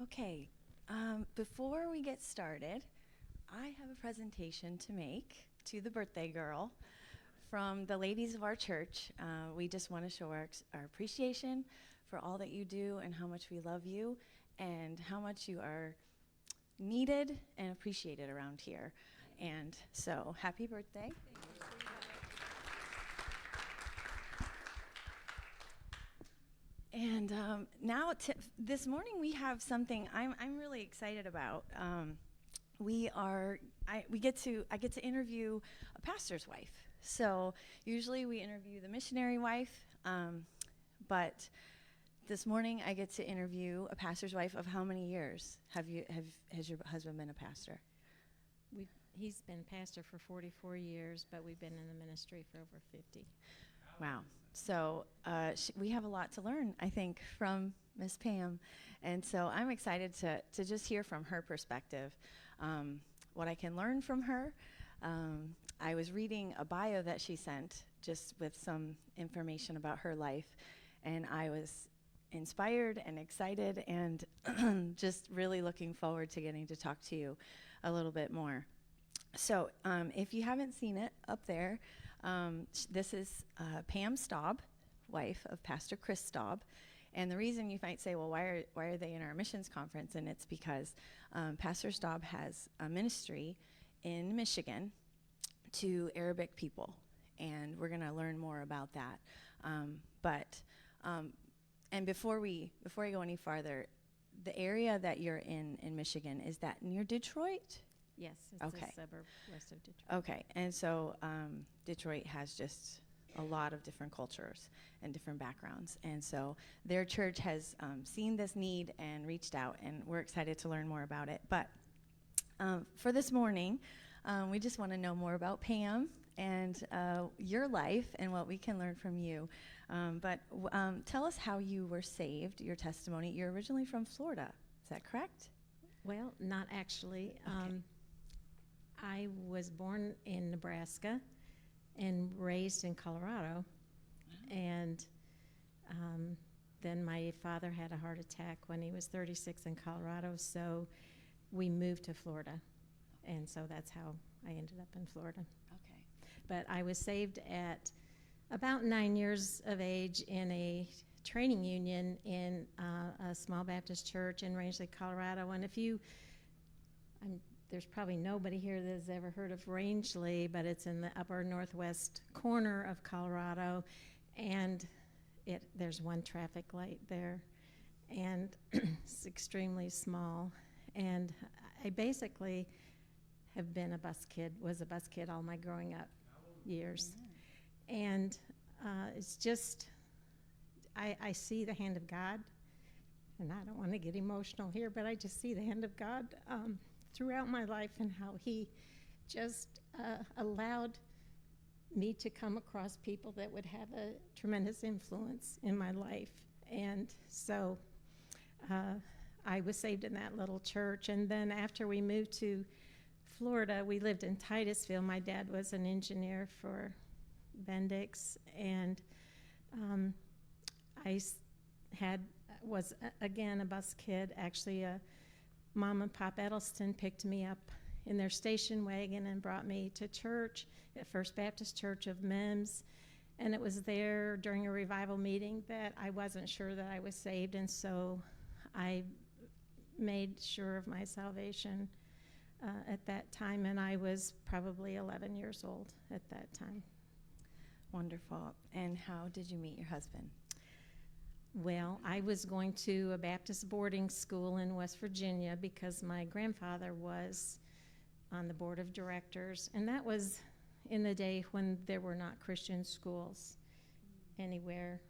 Okay, before we get started, I have a presentation to make to the birthday girl from the ladies of our church. We just want to show our appreciation for all that you do and how much we love you and how much you are needed and appreciated around here. And so, happy birthday. And now, this morning, we have something I'm really excited about. I get to interview a pastor's wife. So usually we interview the missionary wife, but this morning I get to interview a pastor's wife of how many years has your husband been a pastor? He's been pastor for 44 years, but we've been in the ministry for over 50. Wow. So we have a lot to learn, I think, from Miss Pam. And so I'm excited to just hear from her perspective, what I can learn from her. I was reading a bio that she sent just with some information about her life, and I was inspired and excited and just really looking forward to getting to talk to you a little bit more. So if you haven't seen it up there, this is Pam Staub, wife of Pastor Chris Staub. And the reason you might say, well, why are they in our missions conference? And it's because Pastor Staub has a ministry in Michigan to Arabic people. And we're going to learn more about that. And before I go any farther, the area that you're in Michigan, is that near Detroit? Yes, it's okay. a suburb west of Detroit. Okay, and so Detroit has just a lot of different cultures and different backgrounds. And so their church has seen this need and reached out, and we're excited to learn more about it. But for this morning, we just want to know more about Pam and your life and what we can learn from you. But tell us how you were saved, your testimony. You're originally from Florida, is that correct? Well, not actually. Okay. I was born in Nebraska and raised in Colorado. Wow. And then my father had a heart attack when he was 36 in Colorado, so we moved to Florida. And so that's how I ended up in Florida. Okay. But I was saved at about 9 years of age in a training union in a small Baptist church in Rangeley, Colorado. And there's probably nobody here that has ever heard of Rangeley, but it's in the upper northwest corner of Colorado, and there's one traffic light there, and it's extremely small. And I basically have been was a bus kid all my growing up years. Mm-hmm. And it's just, I see the hand of God, and I don't want to get emotional here, but I just see the hand of God throughout my life and how he just allowed me to come across people that would have a tremendous influence in my life. And so I was saved in that little church. And then after we moved to Florida, we lived in Titusville. My dad was an engineer for Bendix, and I was again a bus kid. Actually, Mom and Pop Edelston picked me up in their station wagon and brought me to church at First Baptist Church of Mims. And it was there during a revival meeting that I wasn't sure that I was saved, and so I made sure of my salvation at that time, and I was probably 11 years old at that time. Wonderful. And how did you meet your husband? Well, I was going to a Baptist boarding school in West Virginia because my grandfather was on the board of directors, and that was in the day when there were not Christian schools anywhere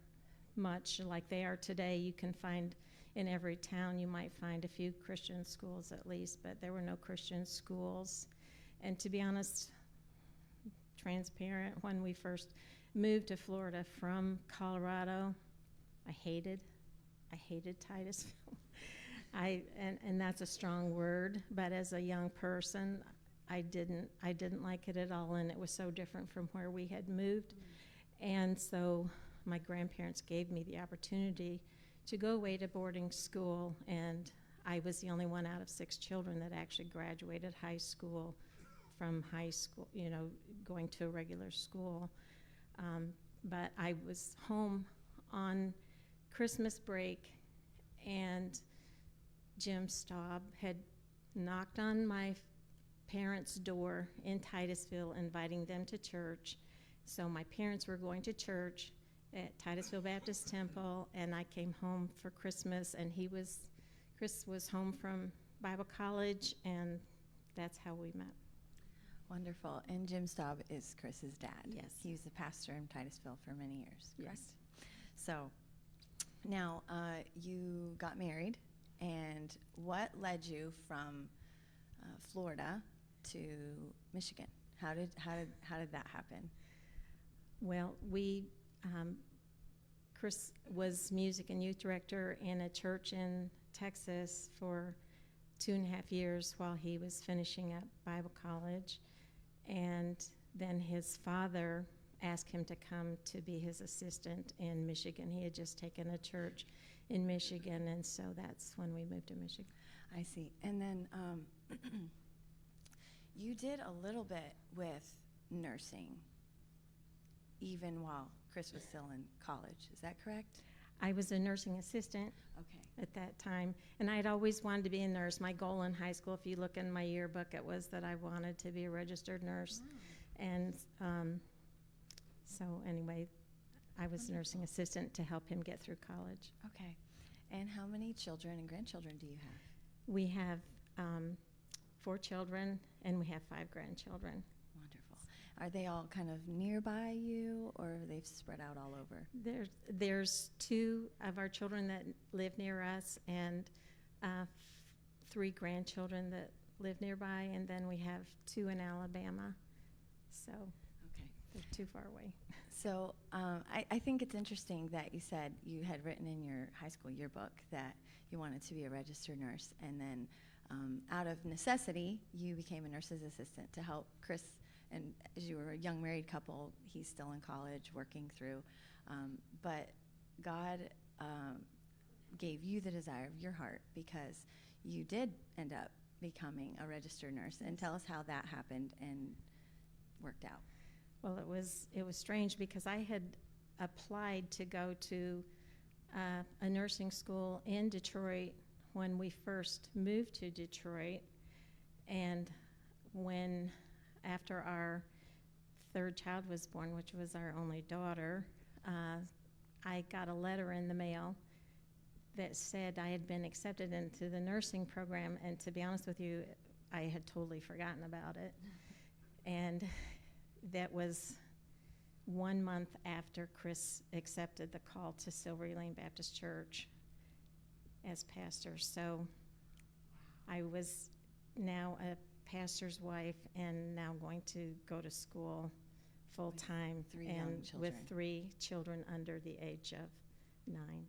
much like they are today. You can find in every town, you might find a few Christian schools at least, but there were no Christian schools. And to be honest, transparent, when we first moved to Florida from Colorado, I hated Titusville. And that's a strong word, but as a young person, I didn't like it at all, and it was so different from where we had moved. And so my grandparents gave me the opportunity to go away to boarding school, and I was the only one out of 6 children that actually graduated high school from high school, going to a regular school. But I was home on Christmas break, and Jim Staub had knocked on my parents' door in Titusville, inviting them to church. So my parents were going to church at Titusville Baptist Temple, and I came home for Christmas, and Chris was home from Bible college, and that's how we met. Wonderful. And Jim Staub is Chris's dad. Yes. He was the pastor in Titusville for many years, correct? Yes. So now you got married, and what led you from Florida to Michigan? How did that happen? Well, Chris was music and youth director in a church in Texas for 2.5 years while he was finishing up Bible college. And then his father asked him to come to be his assistant in Michigan. He had just taken a church in Michigan, and so that's when we moved to Michigan. I see. And then you did a little bit with nursing even while Chris was still in college. Is that correct? I was a nursing assistant at that time, and I'd always wanted to be a nurse. My goal in high school, if you look in my yearbook, it was that I wanted to be a registered nurse. Wow. And so anyway, I was a nursing assistant to help him get through college. Okay. And how many children and grandchildren do you have? We have 4 children, and we have 5 grandchildren. Wonderful. Are they all kind of nearby you, or are they spread out all over? There's 2 of our children that live near us, and 3 grandchildren that live nearby, and then we have 2 in Alabama. So Okay. they're too far away. So I think it's interesting that you said you had written in your high school yearbook that you wanted to be a registered nurse, and then out of necessity, you became a nurse's assistant to help Chris. And as you were a young married couple, he's still in college working through. But God gave you the desire of your heart because you did end up becoming a registered nurse. And tell us how that happened and worked out. Well, it was strange because I had applied to go to a nursing school in Detroit when we first moved to Detroit, and after our 3rd child was born, which was our only daughter, I got a letter in the mail that said I had been accepted into the nursing program, and to be honest with you, I had totally forgotten about it. And that was 1 month after Chris accepted the call to Silvery Lane Baptist Church as pastor. So I was now a pastor's wife and now going to go to school full time, With 3 young and children. with 3 children under the age of 9.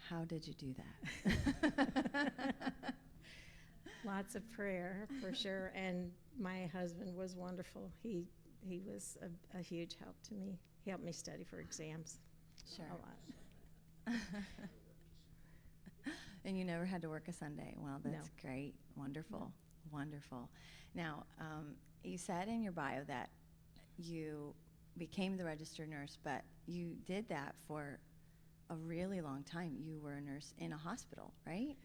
How did you do that? Lots of prayer for sure, and my husband was wonderful. He was a huge help to me. He helped me study for exams. Sure. A lot. And you never had to work a Sunday. Well, that's No. great. Wonderful. No. Wonderful. Now, you said in your bio that you became the registered nurse, but you did that for a really long time. You were a nurse in a hospital, right?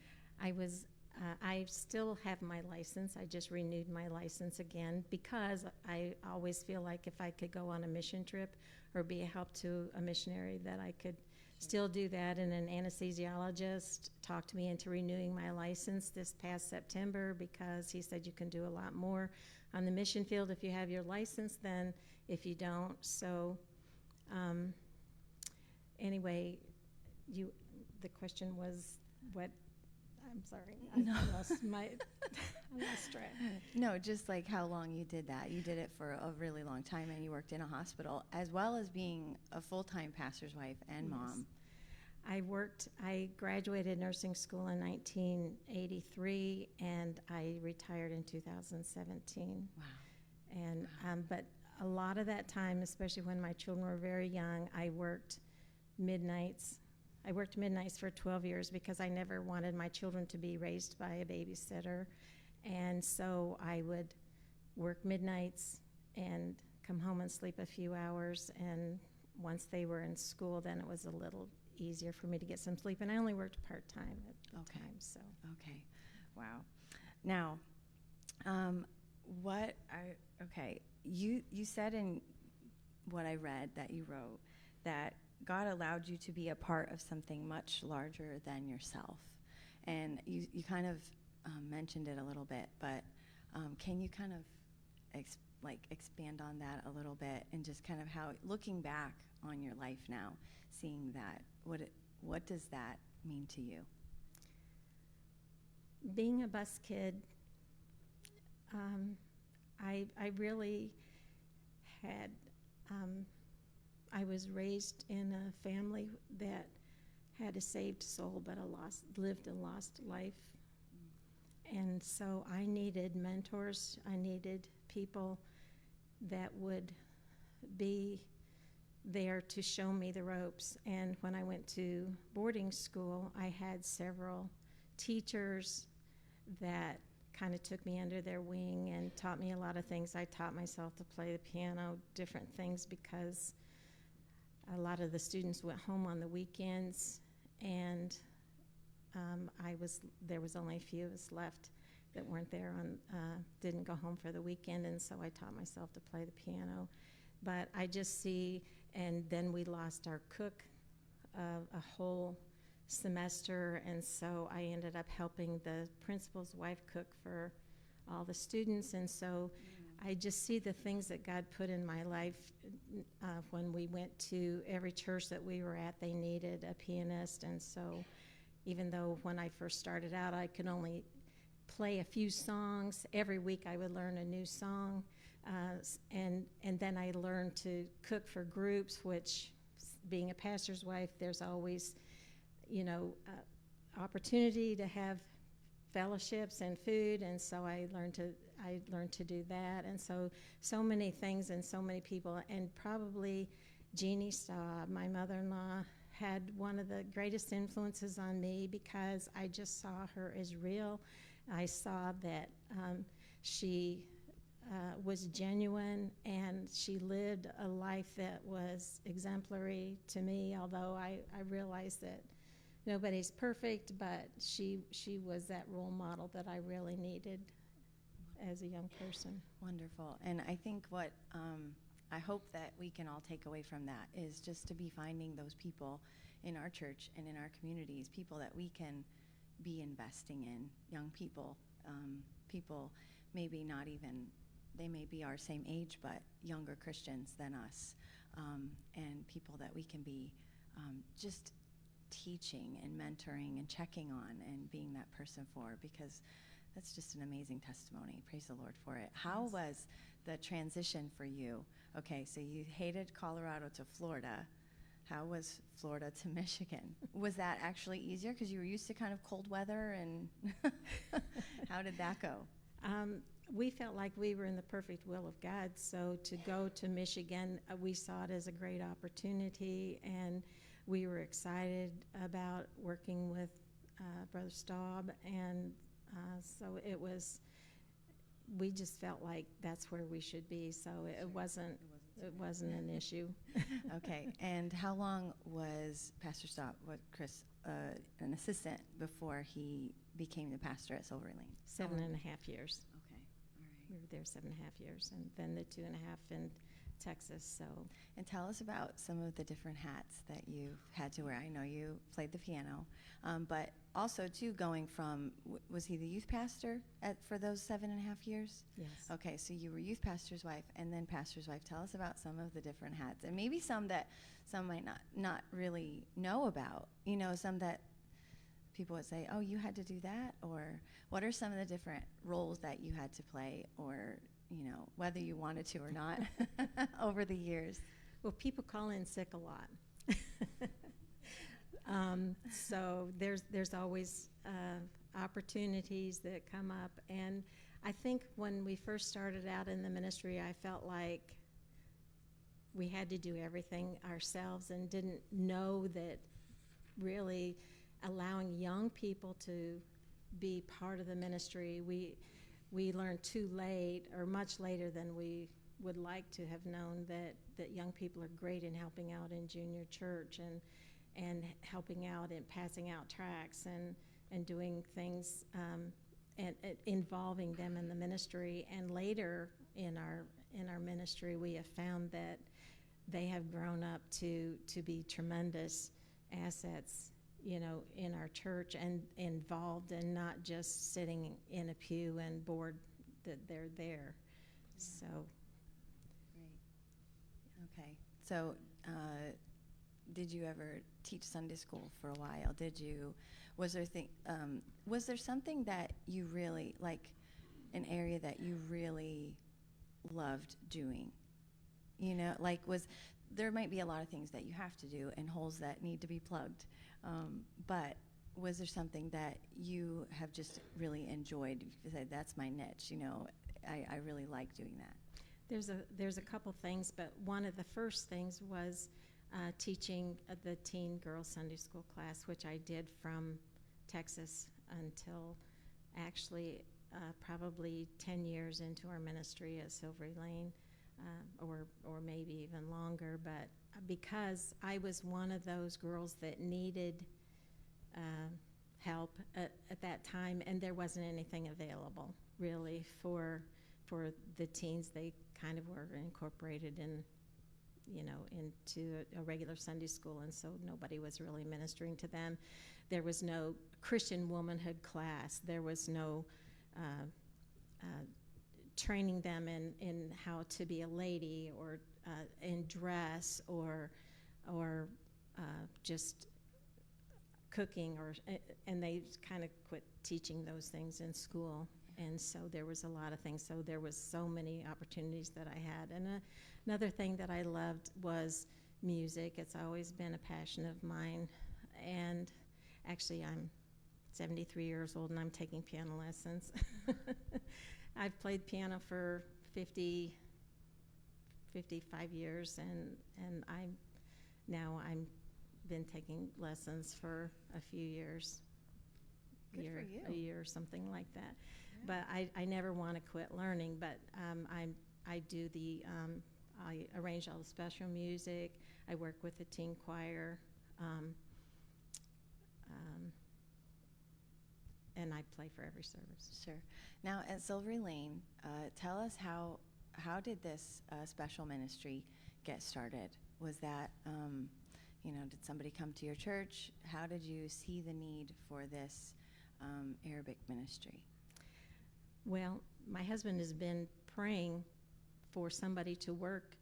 I still have my license. I just renewed my license again because I always feel like if I could go on a mission trip or be a help to a missionary, that I could still do that. And an anesthesiologist talked me into renewing my license this past September because he said you can do a lot more on the mission field if you have your license than if you don't. So anyway, the question was what? I'm sorry. No. I lost track. No, just like how long you did that. You did it for a really long time, and you worked in a hospital, as well as being a full-time pastor's wife and mom. Yes. I graduated nursing school in 1983, and I retired in 2017. Wow. And but a lot of that time, especially when my children were very young, I worked midnights I worked midnights for 12 years because I never wanted my children to be raised by a babysitter. And so I would work midnights and come home and sleep a few hours. And once they were in school, then it was a little easier for me to get some sleep. And I only worked part-time at the time, so. Okay. Wow. Now, you said in what I read that you wrote that God allowed you to be a part of something much larger than yourself. And you kind of mentioned it a little bit, but can you kind of expand on that a little bit, and just kind of how, looking back on your life now, seeing that, what does that mean to you? Being a bus kid, I really had, I was raised in a family that had a saved soul but lived a lost life. And so I needed mentors. I needed people that would be there to show me the ropes. And when I went to boarding school, I had several teachers that kind of took me under their wing and taught me a lot of things. I taught myself to play the piano, different things, because a lot of the students went home on the weekends, and there was only a few of us left that weren't there didn't go home for the weekend, and so I taught myself to play the piano. But I just see, and then we lost our cook a whole semester, and so I ended up helping the principal's wife cook for all the students. And so I just see the things that God put in my life. When we went to every church that we were at, they needed a pianist, and so even though when I first started out I could only play a few songs, every week I would learn a new song, and then I learned to cook for groups, which, being a pastor's wife, there's always opportunity to have fellowships and food, and so I learned to do that. And so many things and so many people, and probably Jeannie Staub, my mother-in-law, had one of the greatest influences on me, because I just saw her as real. I saw that she was genuine, and she lived a life that was exemplary to me, although I realized that nobody's perfect, but she was that role model that I really needed as a young person. Wonderful. And I think what I hope that we can all take away from that is just to be finding those people in our church and in our communities, people that we can be investing in, young people, people maybe not even, they may be our same age, but younger Christians than us, and people that we can be just teaching and mentoring and checking on and being that person for, because that's just an amazing testimony. Praise the Lord for it. How was the transition for you? Okay, so you hated Colorado to Florida. How was Florida to Michigan? Was that actually easier because you were used to kind of cold weather, and how did that go? We felt like we were in the perfect will of God, so to go to Michigan, we saw it as a great opportunity, and we were excited about working with Brother Staub, and so we just felt like that's where we should be, so it wasn't an issue. Okay, and how long was Pastor Staub, Chris, an assistant before he became the pastor at Silver Lane? 7.5 years. Okay, all right. We were there 7.5 years, and then the 2.5 in Texas. So, and tell us about some of the different hats that you've had to wear. I know you played the piano, but also too, going from, was he the youth pastor for those 7.5 years? Yes. Okay, so you were youth pastor's wife and then pastor's wife. Tell us about some of the different hats, and maybe some that some might not really know about. Some that people would say, oh, you had to do that, or what are some of the different roles that you had to play, or whether you wanted to or not over the years? Well, people call in sick a lot. So there's always opportunities that come up. And I think when we first started out in the ministry, I felt like we had to do everything ourselves and didn't know that really allowing young people to be part of the ministry. We learned too late, or much later than we would like to have known, that young people are great in helping out in junior church and helping out and passing out tracts and doing things and involving them in the ministry. And later in our ministry, we have found that they have grown up to be tremendous assets, you know, in our church, and involved, and not just sitting in a pew and bored that they're there. Yeah. So. Great. Okay. So, did you ever teach Sunday school for a while? Was there something that you really, like, an area that you really loved doing? You know, like, there might be a lot of things that you have to do and holes that need to be plugged. But was there something that you have just really enjoyed? You said, that's my niche, you know, I really like doing that. There's a couple things, but one of the first things was teaching the teen girls Sunday school class, which I did from Texas until actually probably 10 years into our ministry at Silvery Lane, or maybe even longer. But because I was one of those girls that needed help at that time, and there wasn't anything available really for the teens. They kind of were incorporated into a regular Sunday school, and so nobody was really ministering to them. There was no Christian womanhood class. There was no training them in how to be a lady, or in dress, or just cooking, and they kind of quit teaching those things in school. And so there was a lot of things. So there was so many opportunities that I had. And another thing that I loved was music. It's always been a passion of mine. And actually, I'm 73 years old, and I'm taking piano lessons. I've played piano for 55 years, and I'm been taking lessons for a few years. Good for you. A year or something like that. Yeah. But I never want to quit learning. But I do I arrange all the special music. I work with the teen choir, and I play for every service. Sure. Now, at Silvery Lane, tell us how did this special ministry get started? Was that, did somebody come to your church? How did you see the need for this Arabic ministry? Well, my husband has been praying for somebody to work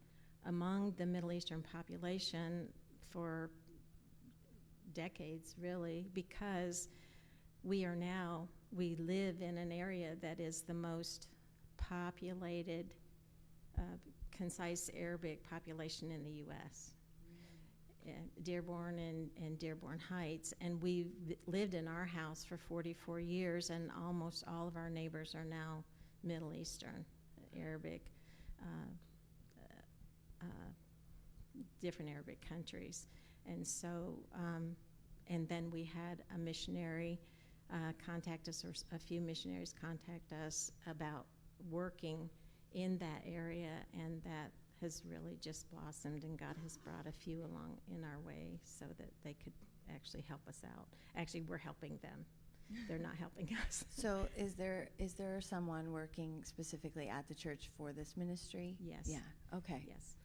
among the Middle Eastern population for decades, really, because we live in an area that is the most populated, concise Arabic population in the U.S. Dearborn and Dearborn Heights, and we've lived in our house for 44 years, and almost all of our neighbors are now Middle Eastern, Arabic, different Arabic countries. And so, and then we had a missionary contact us, or a few missionaries contact us about working in that area, and that has really just blossomed, and God has brought a few along in our way so that they could actually help us out. Actually, we're helping them. They're not helping us. So is there someone working specifically at the church for this ministry? Yes. Yeah. Okay. Yes.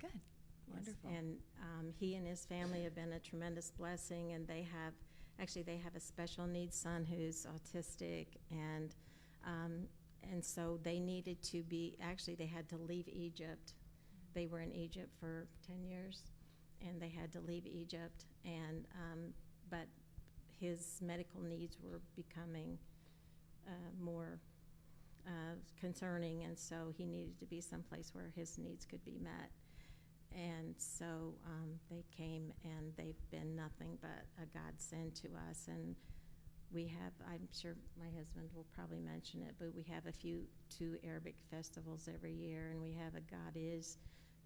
Good. Yes. Wonderful. And he and his family have been a tremendous blessing, and they have a special needs son who's autistic, and so they needed to be, they had to leave Egypt. They were in Egypt for 10 years, and they had to leave Egypt, and but his medical needs were becoming more concerning, and so he needed to be someplace where his needs could be met. And so they came, and they've been nothing but a godsend to us. And we have, I'm sure my husband will probably mention it, but we have two Arabic festivals every year, and we have a God Is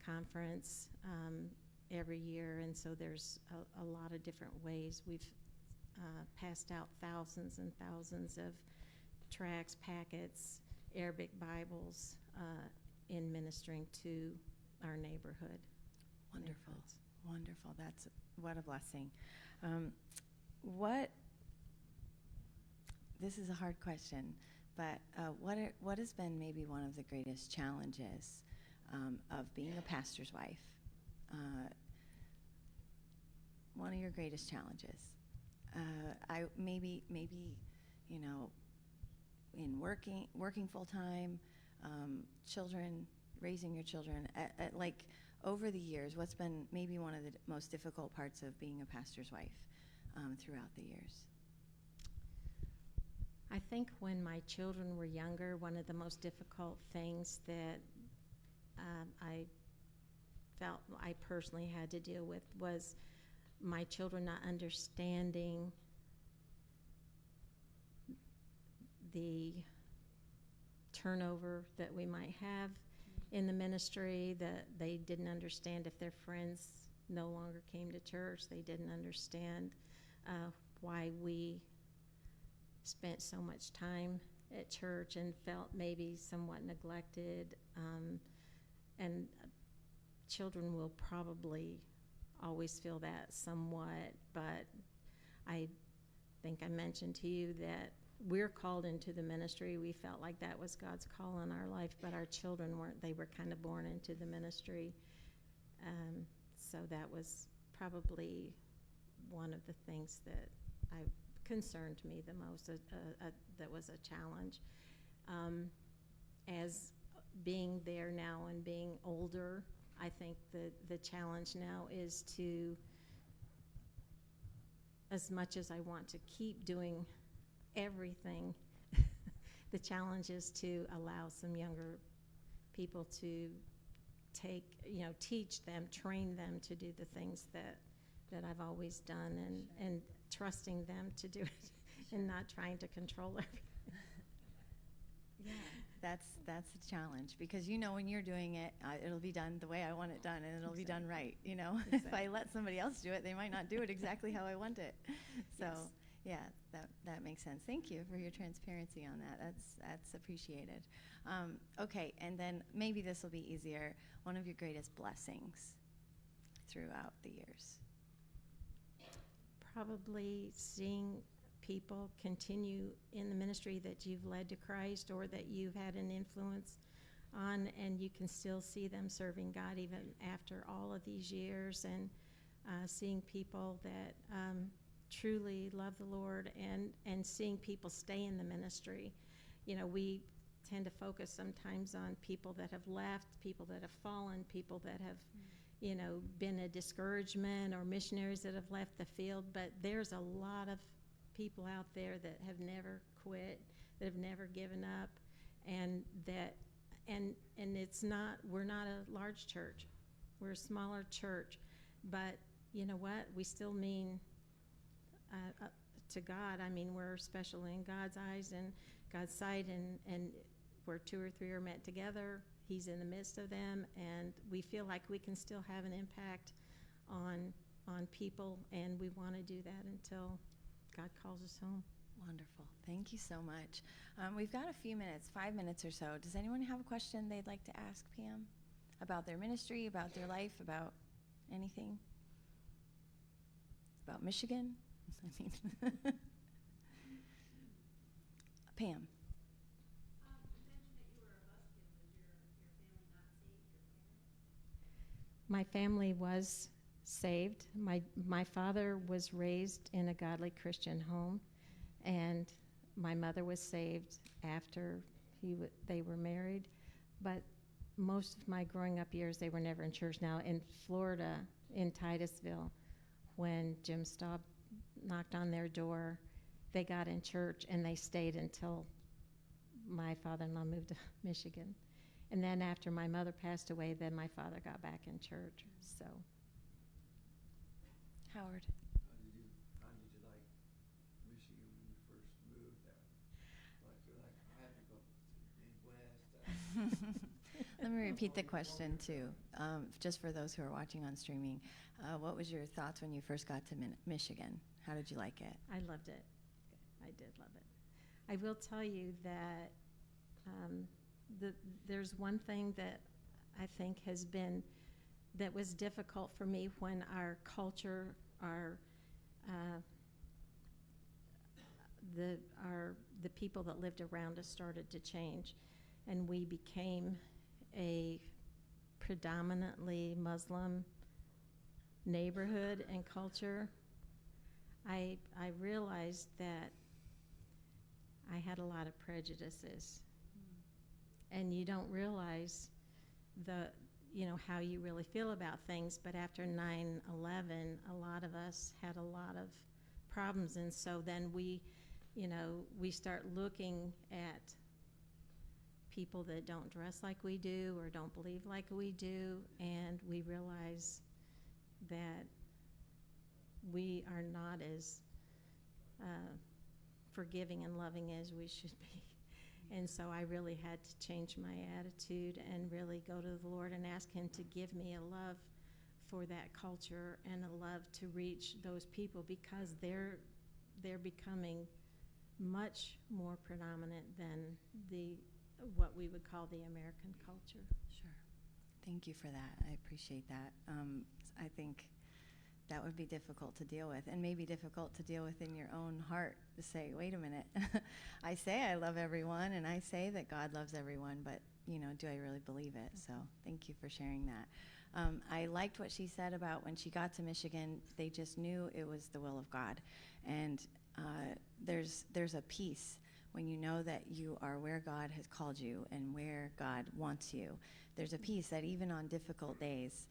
conference every year, and so there's a lot of different ways. We've passed out thousands and thousands of tracts, packets, Arabic Bibles in ministering to our neighborhood. Wonderful, neighborhoods. wonderful. That's what a blessing. What? This is a hard question, but what has been maybe one of the greatest challenges of being a pastor's wife? One of your greatest challenges. I maybe in working full time, children, raising your children. Like over the years, what's been maybe one of the most difficult parts of being a pastor's wife throughout the years? I think when my children were younger, one of the most difficult things that I felt I personally had to deal with was my children not understanding the turnover that we might have in the ministry, that they didn't understand if their friends no longer came to church. They didn't understand why we spent so much time at church and felt maybe somewhat neglected. And children will probably always feel that somewhat, but I think I mentioned to you that we're called into the ministry. We felt like that was God's call on our life, but our children weren't. They were kind of born into the ministry. So that was probably one of the things that concerned me the most, that was a challenge. As being there now and being older, I think the challenge now is to, as much as I want to keep doing everything, the challenge is to allow some younger people to teach them, train them to do the things that I've always done, and trusting them to do it and not trying to control everything. Yeah, that's a challenge, because when you're doing it, it'll be done the way I want it done, and it'll be done right. Exactly. If I let somebody else do it, they might not do it exactly how I want it. So, Yes. yeah, that makes sense. Thank you for your transparency on that. That's appreciated. Okay, and then maybe this will be easier. One of your greatest blessings throughout the years. Probably seeing people continue in the ministry that you've led to Christ or that you've had an influence on, and you can still see them serving God even after all of these years, and seeing people that truly love the Lord, and seeing people stay in the ministry. We tend to focus sometimes on people that have left, people that have fallen, people that have been a discouragement, or missionaries that have left the field, but there's a lot of people out there that have never quit, that have never given up, and it's not, we're not a large church, we're a smaller church, but you know what, we still mean to God. I mean, we're special in God's eyes and God's sight, and where 2 or 3 are met together, He's in the midst of them, and we feel like we can still have an impact on people, and we want to do that until God calls us home. Wonderful. Thank you so much. We've got a few minutes, 5 minutes or so. Does anyone have a question they'd like to ask Pam about their ministry, about their life, about anything? About Michigan? I mean, Pam. You mentioned that you were a buskin. Was your family not saved, your parents? My family was saved. My father was raised in a godly Christian home, and my mother was saved after they were married. But most of my growing up years, they were never in church. Now, in Florida, in Titusville, when Jim Staub knocked on their door, they got in church, and they stayed until my father-in-law moved to Michigan. And then after my mother passed away, then my father got back in church. So, Howard. How did you like Michigan when you first moved there? Like, you're like, I had to go to the Midwest. Let me repeat the question too, just for those who are watching on streaming. What was your thoughts when you first got to Michigan? How did you like it? I loved it. I did love it. I will tell you that there's one thing that I think that was difficult for me when our culture, the people that lived around us started to change, and we became a predominantly Muslim neighborhood and culture. I realized that I had a lot of prejudices, and you don't realize how you really feel about things. But after 9/11, a lot of us had a lot of problems, and so then we start looking at people that don't dress like we do or don't believe like we do, and we realize that we are not as forgiving and loving as we should be. And so I really had to change my attitude and really go to the Lord and ask Him to give me a love for that culture and a love to reach those people, because they're becoming much more predominant than what we would call the American culture. Sure. Thank you for that. I appreciate that. I think that would be difficult to deal with, and maybe difficult to deal with in your own heart, to say, wait a minute, I say I love everyone, and I say that God loves everyone, but, do I really believe it? So thank you for sharing that. I liked what she said about when she got to Michigan, they just knew it was the will of God. And there's a peace when you know that you are where God has called you and where God wants you. There's a peace that even on difficult days,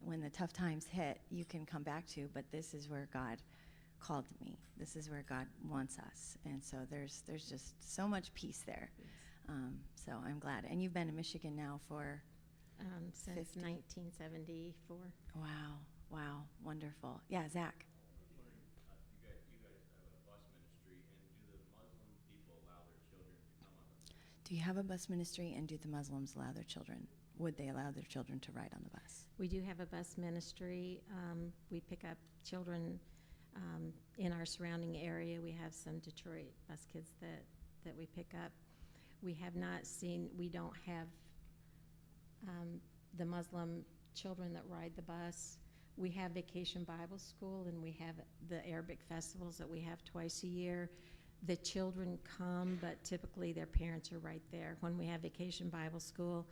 when the tough times hit, you can come back to, but this is where God called me. This is where God wants us. And so there's just so much peace there. So I'm glad. And you've been in Michigan now for? Since 1974. Wow, wonderful. Yeah, Zach. Do you have a bus ministry, and do the Muslims allow their children? Would they allow their children to ride on the bus? We do have a bus ministry. We pick up children in our surrounding area. We have some Detroit bus kids that we pick up. We don't have the Muslim children that ride the bus. We have Vacation Bible School, and we have the Arabic festivals that we have twice a year. The children come, but typically their parents are right there. When we have Vacation Bible School,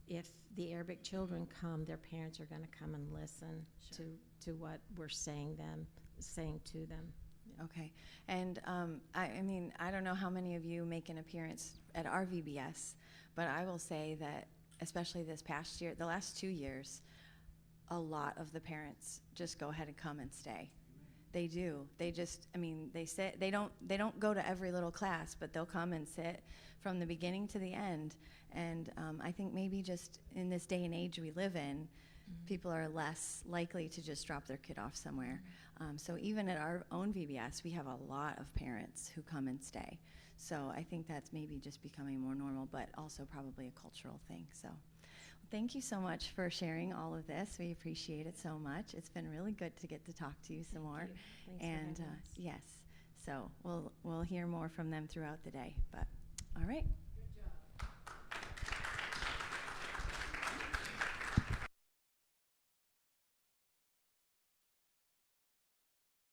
if the Arabic children come, their parents are going to come and listen to what we're saying to them. Okay. And I don't know how many of you make an appearance at our VBS, but I will say that especially this past year, the last 2 years, a lot of the parents just go ahead and come and stay. They do. They just, they sit. They don't go to every little class, but they'll come and sit from the beginning to the end. And I think maybe just in this day and age we live in, people are less likely to just drop their kid off somewhere. So even at our own VBS, we have a lot of parents who come and stay. So I think that's maybe just becoming more normal, but also probably a cultural thing. So thank you so much for sharing all of this. We appreciate it so much. It's been really good to get to talk to you some more. Thanks and for having us. yes, so we'll hear more from them throughout the day. But all right.